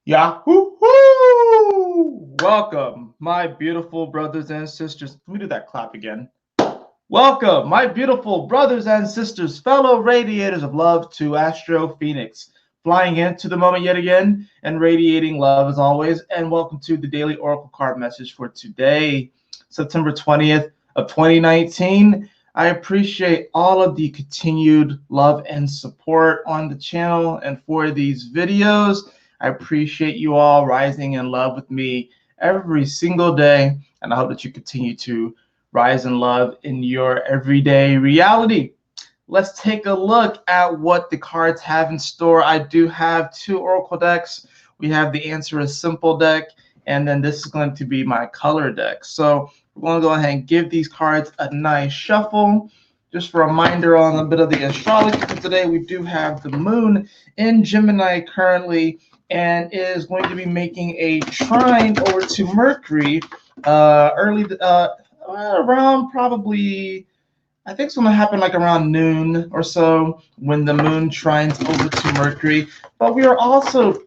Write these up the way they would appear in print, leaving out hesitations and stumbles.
Yahoo! Welcome, my beautiful brothers and sisters. Let me do that clap again. Welcome, my beautiful brothers and sisters, fellow radiators of love, to Astro Fenixx, flying into the moment yet again and radiating love as always. And welcome to the daily oracle card message for today, September 20th of 2019. I appreciate all of the continued love and support on the channel and for these videos. I appreciate you all rising in love with me every single day, and I hope that you continue to rise in love in your everyday reality. Let's take a look at what the cards have in store. I do have two oracle decks. We have the Answer is Simple deck, and then this is going to be my color deck. So we're going to go ahead and give these cards a nice shuffle. Just a reminder on a bit of the astrology for today, we do have the moon in Gemini currently, and is going to be making a trine over to Mercury around probably, I think it's going to happen like around noon or so when the moon trines over to Mercury. But we are also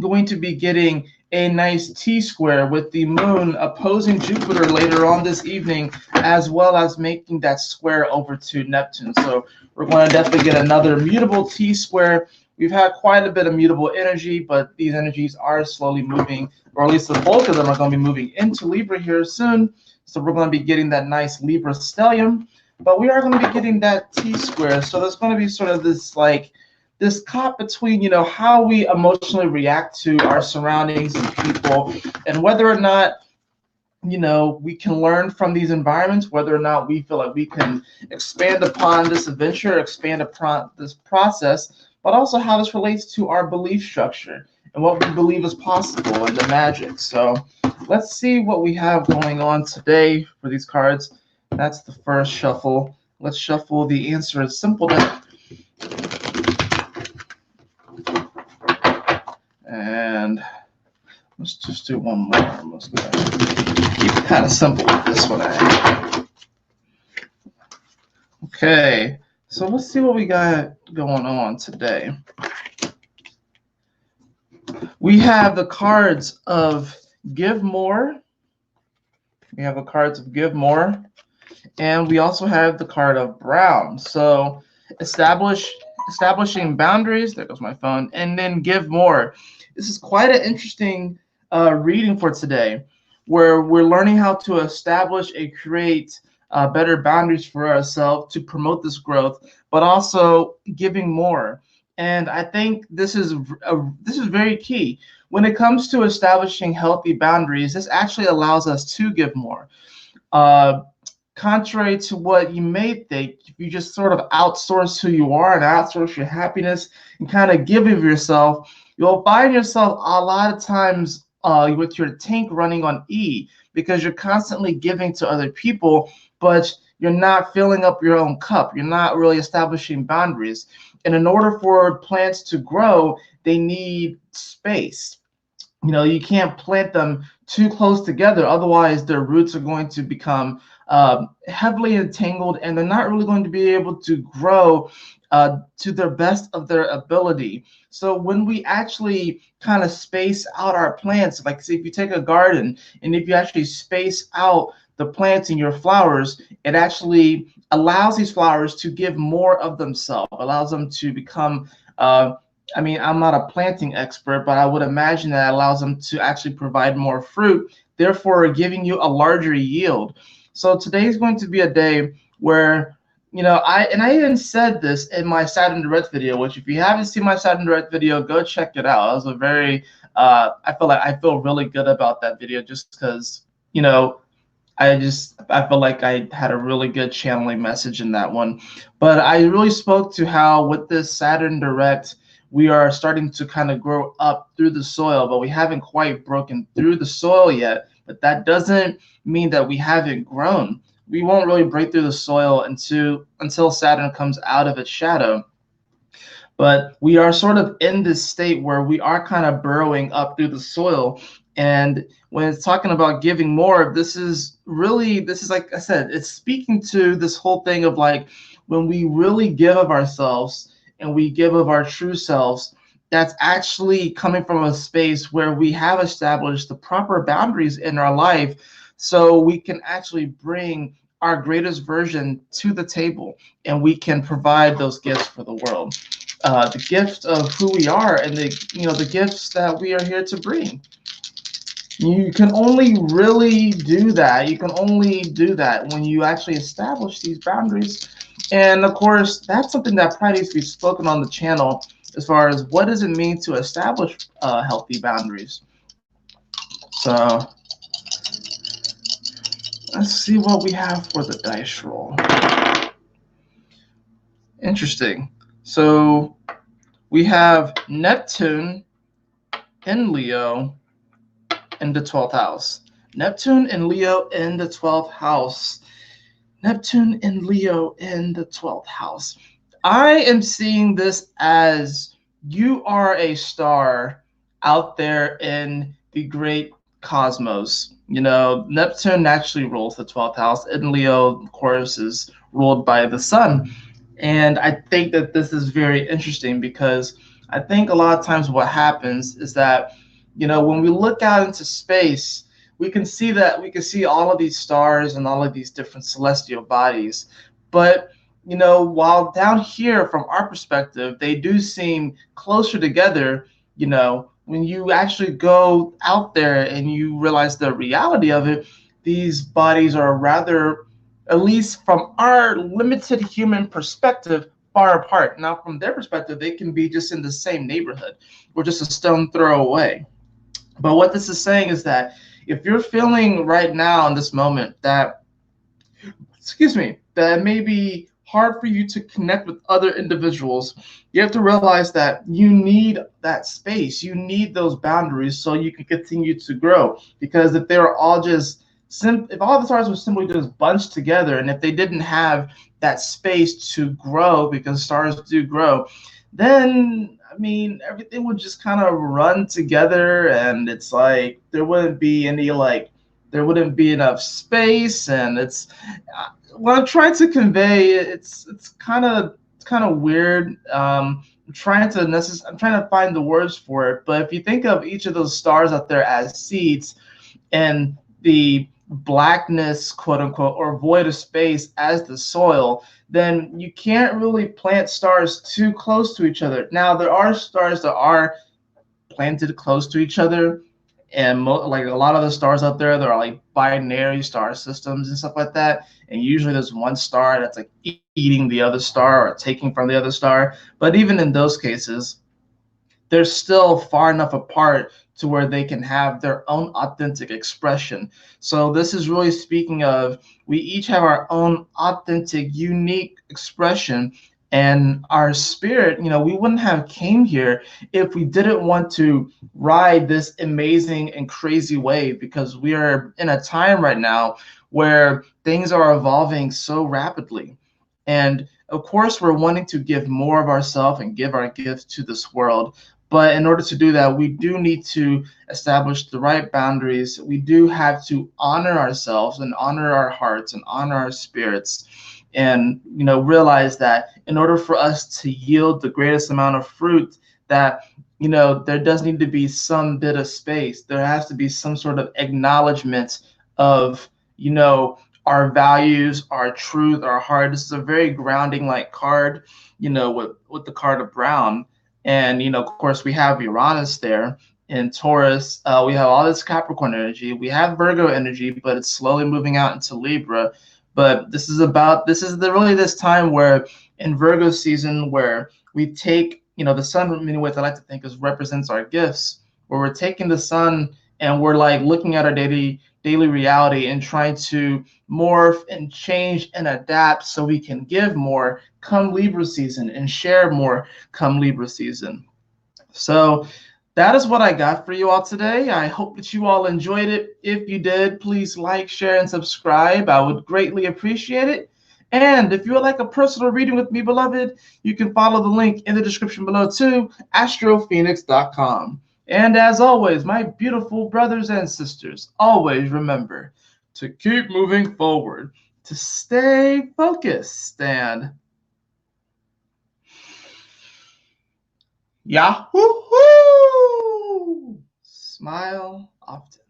going to be getting a nice T-square with the moon opposing Jupiter later on this evening, as well as making that square over to Neptune. So we're going to definitely get another mutable T-square. We've had quite a bit of mutable energy, but these energies are slowly moving, or at least the bulk of them are going to be moving into Libra here soon. So we're going to be getting that nice Libra stellium, but we are going to be getting that T-square. So there's going to be sort of this this caught between, how we emotionally react to our surroundings and people, and whether or not, we can learn from these environments, whether or not we feel like we can expand upon this adventure, expand upon this process, but also how this relates to our belief structure and what we believe is possible and the magic. So let's see what we have going on today for these cards. That's the first shuffle. Let's shuffle the Answer is Simple deck. And let's just do one more. Let's keep it kind of simple with this one. Okay, so let's see what we got going on today. We have the cards of Give More. We have the cards of Give More. And we also have the card of Brown. So establishing boundaries. There goes my phone. And then Give More. This is quite an interesting reading for today, where we're learning how to establish and create better boundaries for ourselves to promote this growth, but also giving more. And I think this is very key when it comes to establishing healthy boundaries. This actually allows us to give more. Contrary to what you may think, if you just sort of outsource who you are and outsource your happiness and kind of give of yourself, you'll find yourself a lot of times with your tank running on E, because you're constantly giving to other people, but you're not filling up your own cup. You're not really establishing boundaries. And in order for plants to grow, they need space. You can't plant them too close together, otherwise their roots are going to become heavily entangled, and they're not really going to be able to grow to the best of their ability. So when we actually kind of space out our plants, like say if you take a garden and if you actually space out the plants and your flowers, it actually allows these flowers to give more of themselves, allows them to become I'm not a planting expert, but I would imagine that allows them to actually provide more fruit, therefore giving you a larger yield. So today is going to be a day where, I even said this in my Saturn Direct video, which if you haven't seen my Saturn Direct video, go check it out. It was a very, I feel really good about that video, just because, I feel like I had a really good channeling message in that one. But I really spoke to how with this Saturn Direct, we are starting to kind of grow up through the soil, but we haven't quite broken through the soil yet. But that doesn't mean that we haven't grown. We won't really break through the soil until Saturn comes out of its shadow. But we are sort of in this state where we are kind of burrowing up through the soil. And when it's talking about giving more, this is like I said, it's speaking to this whole thing of like when we really give of ourselves and we give of our true selves, that's actually coming from a space where we have established the proper boundaries in our life so we can actually bring our greatest version to the table and we can provide those gifts for the world. The gift of who we are and the gifts that we are here to bring. You can only really do that. You can only do that when you actually establish these boundaries. And of course, that's something that probably needs to be spoken on the channel as far as what does it mean to establish healthy boundaries. So let's see what we have for the dice roll. Interesting. So we have Neptune in Leo in the 12th house. Neptune and Leo in the 12th house. Neptune and Leo in the 12th house. I am seeing this as you are a star out there in the great cosmos. Neptune naturally rules the 12th house, and Leo, of course, is ruled by the sun. And I think that this is very interesting because I think a lot of times what happens is that, when we look out into space, we can see all of these stars and all of these different celestial bodies. But, while down here from our perspective, they do seem closer together, when you actually go out there and you realize the reality of it, these bodies are rather, at least from our limited human perspective, far apart. Now, from their perspective, they can be just in the same neighborhood or just a stone throw away. But what this is saying is that if you're feeling right now in this moment that, that it may be hard for you to connect with other individuals, you have to realize that you need that space. You need those boundaries so you can continue to grow. Because if they were all just if all the stars were simply just bunched together, and if they didn't have that space to grow, because stars do grow, then everything would just kind of run together, and it's like there wouldn't be enough space, and it's what I'm trying to convey. It's kind of weird. I'm trying to find the words for it, but if you think of each of those stars out there as seeds, and the blackness, quote unquote, or void of space as the soil, then you can't really plant stars too close to each other. Now, there are stars that are planted close to each other, and like a lot of the stars out there, there are like binary star systems and stuff like that. And usually there's one star that's like eating the other star or taking from the other star. But even in those cases, they're still far enough apart to where they can have their own authentic expression. So this is really speaking of, we each have our own authentic, unique expression, and our spirit, we wouldn't have came here if we didn't want to ride this amazing and crazy wave, because we are in a time right now where things are evolving so rapidly. And of course, we're wanting to give more of ourselves and give our gifts to this world. But in order to do that, we do need to establish the right boundaries. We do have to honor ourselves and honor our hearts and honor our spirits, and realize that in order for us to yield the greatest amount of fruit, that there does need to be some bit of space. There has to be some sort of acknowledgement of our values, our truth, our heart. This is a very grounding like card, with the card of Brown. And, of course, we have Uranus there in Taurus. We have all this Capricorn energy. We have Virgo energy, but it's slowly moving out into Libra. But this is really this time where in Virgo season where we take, the sun, in many ways I like to think represents our gifts, where we're taking the sun and we're like looking at our daily reality and trying to morph and change and adapt so we can give more come Libra season and share more come Libra season. So that is what I got for you all today. I hope that you all enjoyed it. If you did, please like, share, and subscribe. I would greatly appreciate it. And if you would like a personal reading with me, beloved, you can follow the link in the description below to astrofenixx.com. And as always, my beautiful brothers and sisters, always remember to keep moving forward, to stay focused, and Yahoo! Smile often.